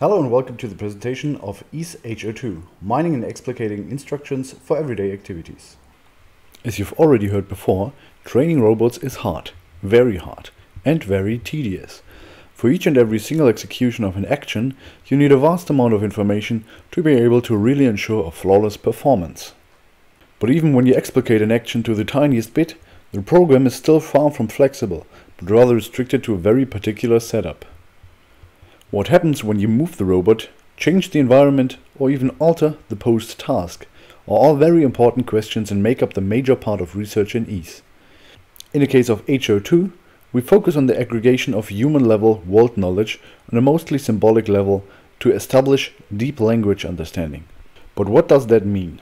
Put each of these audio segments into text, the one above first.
Hello and welcome to the presentation of EASE H02, Mining and Explicating Instructions for Everyday Activities. As you've already heard before, training robots is hard, and very tedious. For each and every single execution of an action, you need a vast amount of information to be able to really ensure a flawless performance. But even when you explicate an action to the tiniest bit, the program is still far from flexible, but rather restricted to a very particular setup. What happens when you move the robot, change the environment, or even alter the posed task are all very important questions and make up the major part of research in EASE. In the case of H02, we focus on the aggregation of human-level world knowledge on a mostly symbolic level to establish deep language understanding. But what does that mean?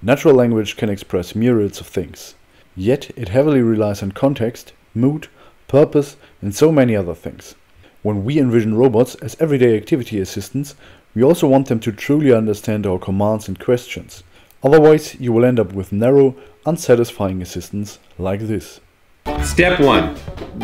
Natural language can express myriads of things, yet it heavily relies on context, mood, purpose, and so many other things. When we envision robots as everyday activity assistants, we also want them to truly understand our commands and questions. Otherwise, you will end up with narrow, unsatisfying assistants like this. Step 1.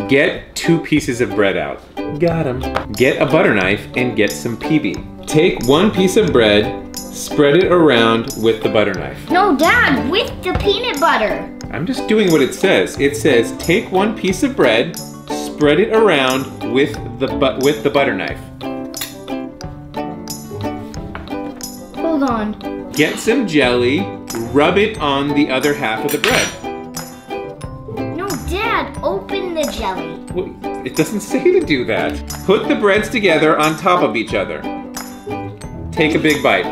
Get 2 pieces of bread out. Got 'em. Get a butter knife and get some PB. Take 1 piece of bread, spread it around with the butter knife. No, Dad, with the peanut butter. I'm just doing what it says. It says take 1 piece of bread, spread it around with the butter knife. Hold on. Get some jelly, rub it on the other half of the bread. No, Dad, open the jelly. Well, it doesn't say to do that. Put the breads together on top of each other. Take a big bite.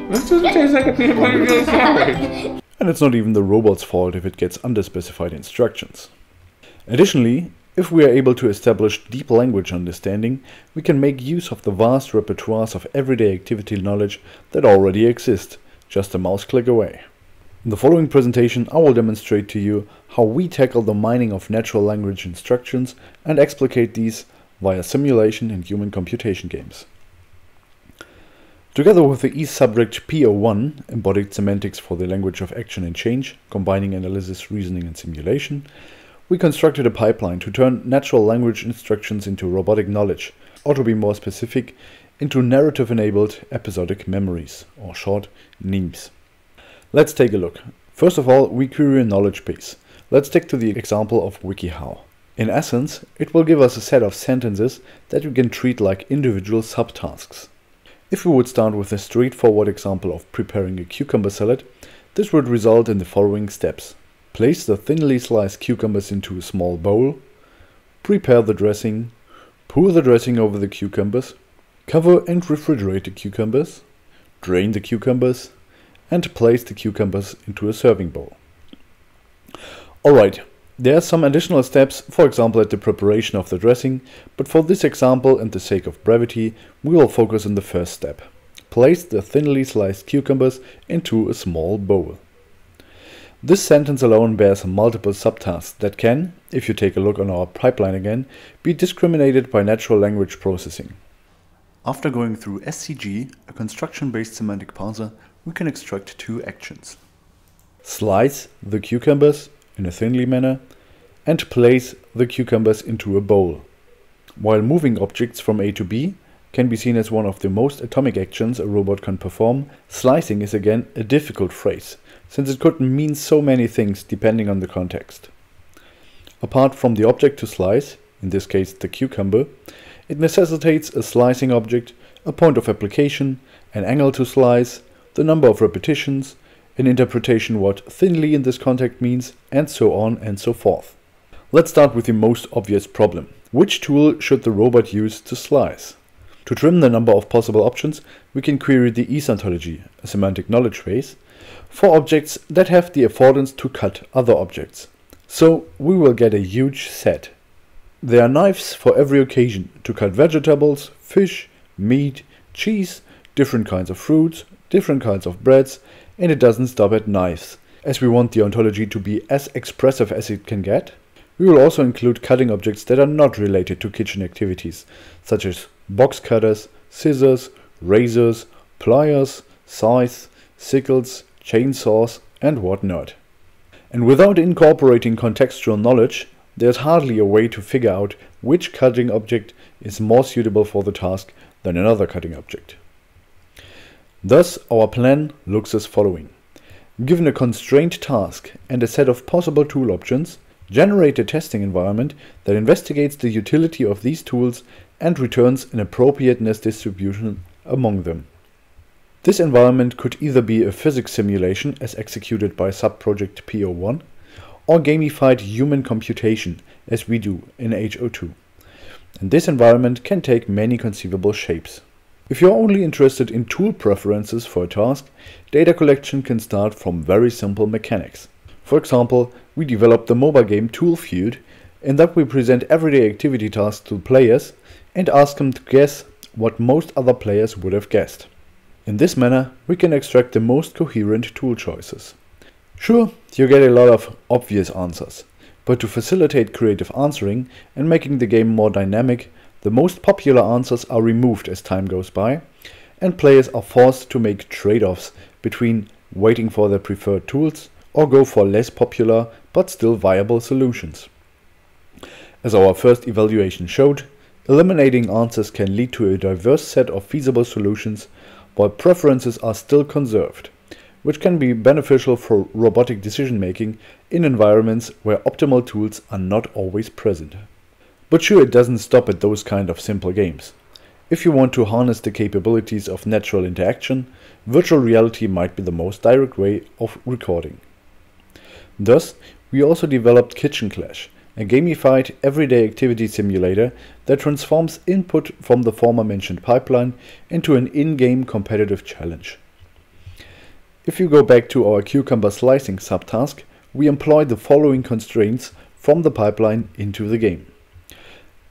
This doesn't taste like a peanut butter jelly sandwich. And it's not even the robot's fault if it gets underspecified instructions. Additionally, if we are able to establish deep language understanding, we can make use of the vast repertoires of everyday activity knowledge that already exist, just a mouse click away. In the following presentation, I will demonstrate to you how we tackle the mining of natural language instructions and explicate these via simulation and human computation games. Together with the EASE-subproject P01, embodied semantics for the language of action and change, combining analysis, reasoning and simulation, we constructed a pipeline to turn natural language instructions into robotic knowledge, or to be more specific, into narrative-enabled episodic memories, or short, NEMs. Let's take a look. First of all, we query a knowledge base. Let's take to the example of WikiHow. In essence, it will give us a set of sentences that we can treat like individual subtasks. If we would start with a straightforward example of preparing a cucumber salad, this would result in the following steps. Place the thinly sliced cucumbers into a small bowl, prepare the dressing, pour the dressing over the cucumbers, cover and refrigerate the cucumbers, drain the cucumbers, and place the cucumbers into a serving bowl. Alright, there are some additional steps, for example at the preparation of the dressing, but for this example and the sake of brevity, we will focus on the first step. Place the thinly sliced cucumbers into a small bowl. This sentence alone bears multiple subtasks that can, if you take a look on our pipeline again, be discriminated by natural language processing. After going through SCG, a construction-based semantic parser, we can extract 2 actions. Slice the cucumbers in a thinly manner, and place the cucumbers into a bowl. While moving objects from A to B can be seen as one of the most atomic actions a robot can perform, slicing is again a difficult phrase, since it could mean so many things depending on the context. Apart from the object to slice, in this case the cucumber, it necessitates a slicing object, a point of application, an angle to slice, the number of repetitions, an interpretation what thinly in this context means, and so on and so forth. Let's start with the most obvious problem. Which tool should the robot use to slice? To trim the number of possible options, we can query the EASE ontology, a semantic knowledge base, for objects that have the affordance to cut other objects. So we will get a huge set. There are knives for every occasion to cut vegetables, fish, meat, cheese, different kinds of fruits, different kinds of breads, and it doesn't stop at knives. As we want the ontology to be as expressive as it can get, we will also include cutting objects that are not related to kitchen activities, such as box cutters, scissors, razors, pliers, scythes, sickles, chainsaws, and whatnot. And without incorporating contextual knowledge, there's hardly a way to figure out which cutting object is more suitable for the task than another cutting object. Thus, our plan looks as following. Given a constrained task and a set of possible tool options, generate a testing environment that investigates the utility of these tools and returns an appropriateness distribution among them. This environment could either be a physics simulation as executed by subproject P01, or gamified human computation as we do in H02. And this environment can take many conceivable shapes. If you're only interested in tool preferences for a task, data collection can start from very simple mechanics. For example, we developed the mobile game Tool Feud, in that we present everyday activity tasks to players and ask them to guess what most other players would have guessed. In this manner, we can extract the most coherent tool choices. Sure, you get a lot of obvious answers, but to facilitate creative answering and making the game more dynamic, the most popular answers are removed as time goes by, and players are forced to make trade-offs between waiting for their preferred tools or go for less popular but still viable solutions. As our first evaluation showed, eliminating answers can lead to a diverse set of feasible solutions while preferences are still conserved, which can be beneficial for robotic decision-making in environments where optimal tools are not always present. But sure, it doesn't stop at those kind of simple games. If you want to harness the capabilities of natural interaction, virtual reality might be the most direct way of recording. Thus, we also developed Kitchen Clash, a gamified everyday activity simulator that transforms input from the former mentioned pipeline into an in-game competitive challenge. If you go back to our cucumber slicing subtask, we employ the following constraints from the pipeline into the game.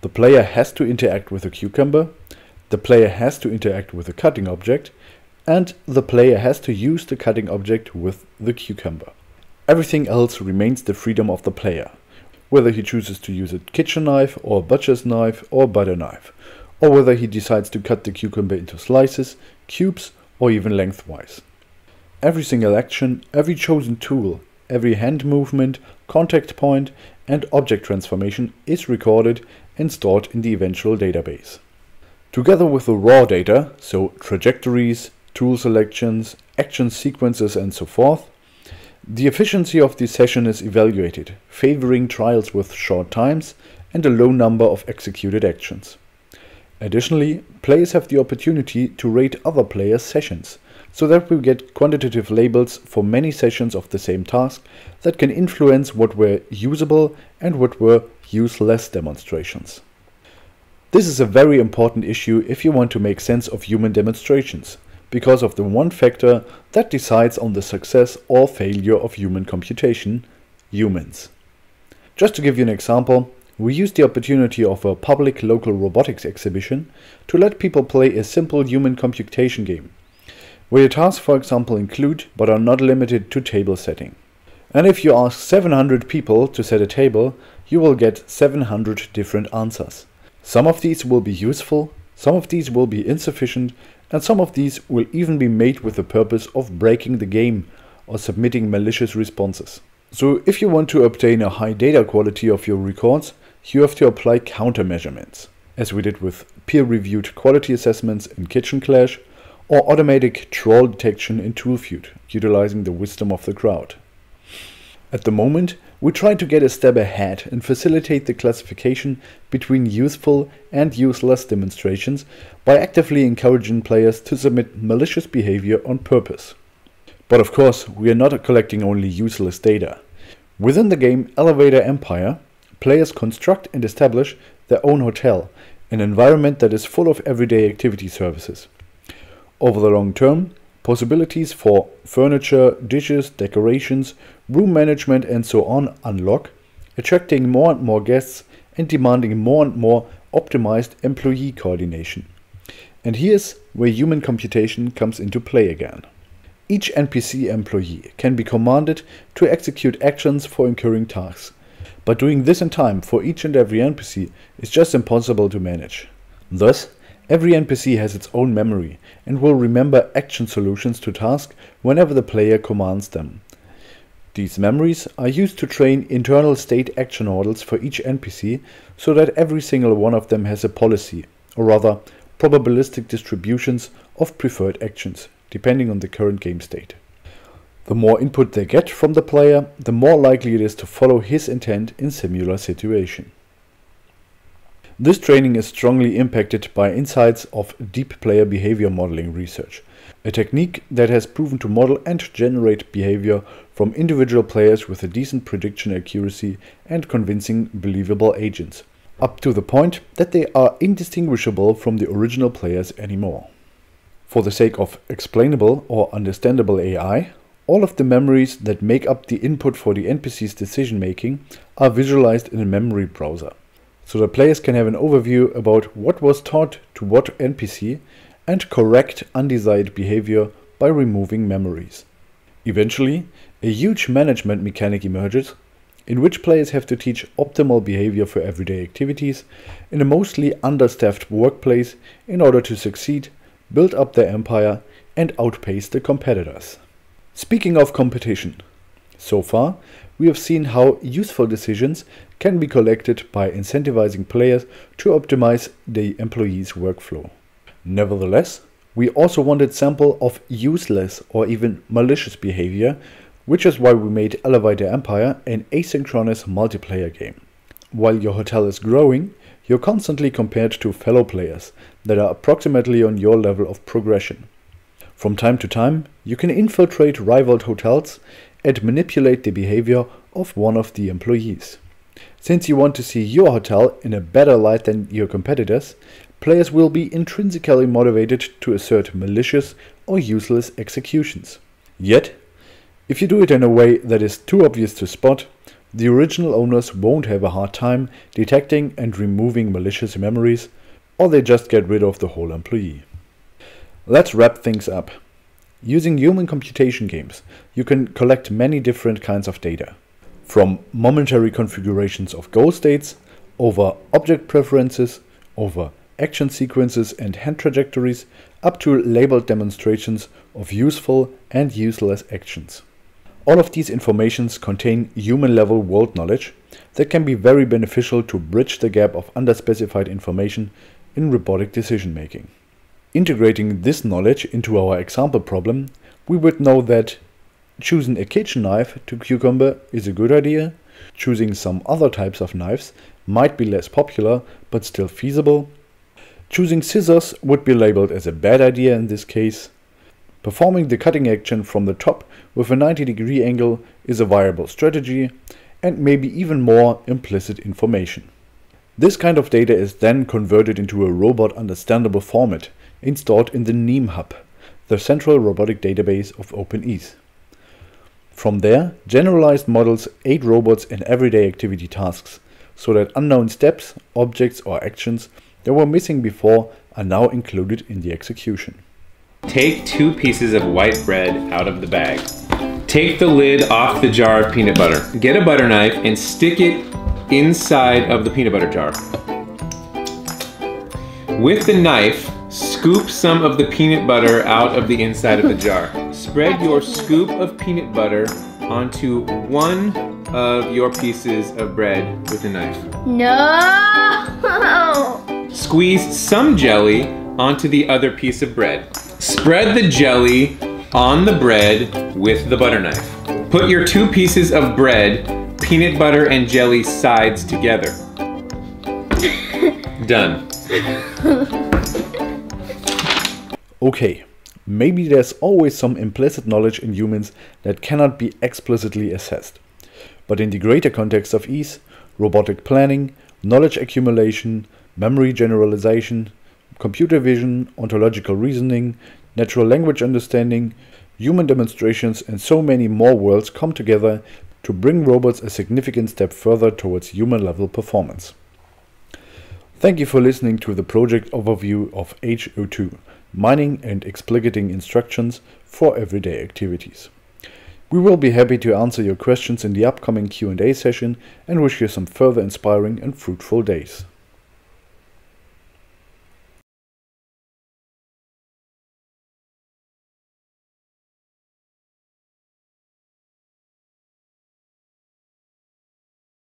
The player has to interact with a cucumber, the player has to interact with a cutting object, and the player has to use the cutting object with the cucumber. Everything else remains the freedom of the player, whether he chooses to use a kitchen knife or a butcher's knife or butter knife, or whether he decides to cut the cucumber into slices, cubes, or even lengthwise. Every single action, every chosen tool, every hand movement, contact point, and object transformation is recorded and stored in the eventual database. Together with the raw data, so trajectories, tool selections, action sequences and so forth, the efficiency of the session is evaluated, favoring trials with short times and a low number of executed actions. Additionally, players have the opportunity to rate other players' sessions, so that we get quantitative labels for many sessions of the same task that can influence what were usable and what were useless demonstrations. This is a very important issue if you want to make sense of human demonstrations, because of the one factor that decides on the success or failure of human computation: humans. Just to give you an example, we used the opportunity of a public local robotics exhibition to let people play a simple human computation game, where your tasks, for example, include but are not limited to table setting. And if you ask 700 people to set a table, you will get 700 different answers. Some of these will be useful, some of these will be insufficient, and some of these will even be made with the purpose of breaking the game or submitting malicious responses. So if you want to obtain a high data quality of your records, you have to apply countermeasurements, as we did with peer-reviewed quality assessments in Kitchen Clash, or automatic troll detection in Tool Feud, utilizing the wisdom of the crowd. At the moment, we try to get a step ahead and facilitate the classification between useful and useless demonstrations by actively encouraging players to submit malicious behavior on purpose. But of course, we are not collecting only useless data. Within the game Elevator Empire, players construct and establish their own hotel, an environment that is full of everyday activity services. Over the long term, possibilities for furniture, dishes, decorations, room management and so on unlock, attracting more and more guests and demanding more and more optimized employee coordination. And here's where human computation comes into play again. Each NPC employee can be commanded to execute actions for incurring tasks, but doing this in time for each and every NPC is just impossible to manage. Thus, every NPC has its own memory and will remember action solutions to tasks whenever the player commands them. These memories are used to train internal state action models for each NPC so that every single one of them has a policy, or rather, probabilistic distributions of preferred actions, depending on the current game state. The more input they get from the player, the more likely it is to follow his intent in similar situation. This training is strongly impacted by insights of deep player behavior modeling research, a technique that has proven to model and generate behavior from individual players with a decent prediction accuracy and convincing believable agents, up to the point that they are indistinguishable from the original players anymore. For the sake of explainable or understandable AI, all of the memories that make up the input for the NPC's decision making are visualized in a memory browser, so the players can have an overview about what was taught to what NPC and correct undesired behavior by removing memories. Eventually, a huge management mechanic emerges, in which players have to teach optimal behavior for everyday activities in a mostly understaffed workplace in order to succeed, build up their empire, and outpace the competitors. Speaking of competition, so far we have seen how useful decisions can be collected by incentivizing players to optimize the employees' workflow. Nevertheless, we also wanted sample of useless or even malicious behavior, which is why we made Elevate the Empire an asynchronous multiplayer game. While your hotel is growing, you're constantly compared to fellow players that are approximately on your level of progression. From time to time, you can infiltrate rival hotels and manipulate the behavior of one of the employees. Since you want to see your hotel in a better light than your competitors, players will be intrinsically motivated to assert malicious or useless executions. Yet, if you do it in a way that is too obvious to spot, the original owners won't have a hard time detecting and removing malicious memories, or they just get rid of the whole employee. Let's wrap things up. Using human computation games, you can collect many different kinds of data, from momentary configurations of goal states, over object preferences, over action sequences and hand trajectories, up to labeled demonstrations of useful and useless actions. All of these informations contain human-level world knowledge that can be very beneficial to bridge the gap of underspecified information in robotic decision-making. Integrating this knowledge into our example problem, we would know that choosing a kitchen knife to cucumber is a good idea, choosing some other types of knives might be less popular but still feasible, choosing scissors would be labeled as a bad idea in this case, performing the cutting action from the top with a 90-degree angle is a viable strategy, and maybe even more implicit information. This kind of data is then converted into a robot understandable format and stored in the NEAM Hub, the central robotic database of OpenEASE. From there, generalized models aid robots in everyday activity tasks, so that unknown steps, objects or actions that were missing before are now included in the execution. Take 2 pieces of white bread out of the bag. Take the lid off the jar of peanut butter. Get a butter knife and stick it inside of the peanut butter jar. With the knife, scoop some of the peanut butter out of the inside of the jar. Spread your scoop of peanut butter onto one of your pieces of bread with a knife. No! Squeeze some jelly onto the other piece of bread. Spread the jelly on the bread with the butter knife. Put your 2 pieces of bread, peanut butter and jelly sides together. Done. Okay, maybe there's always some implicit knowledge in humans that cannot be explicitly assessed. But in the greater context of EASE, robotic planning, knowledge accumulation, memory generalization, computer vision, ontological reasoning, natural language understanding, human demonstrations, and so many more worlds come together to bring robots a significant step further towards human-level performance. Thank you for listening to the project overview of H02, Mining and Explicating Instructions for Everyday Activities. We will be happy to answer your questions in the upcoming Q&A session and wish you some further inspiring and fruitful days.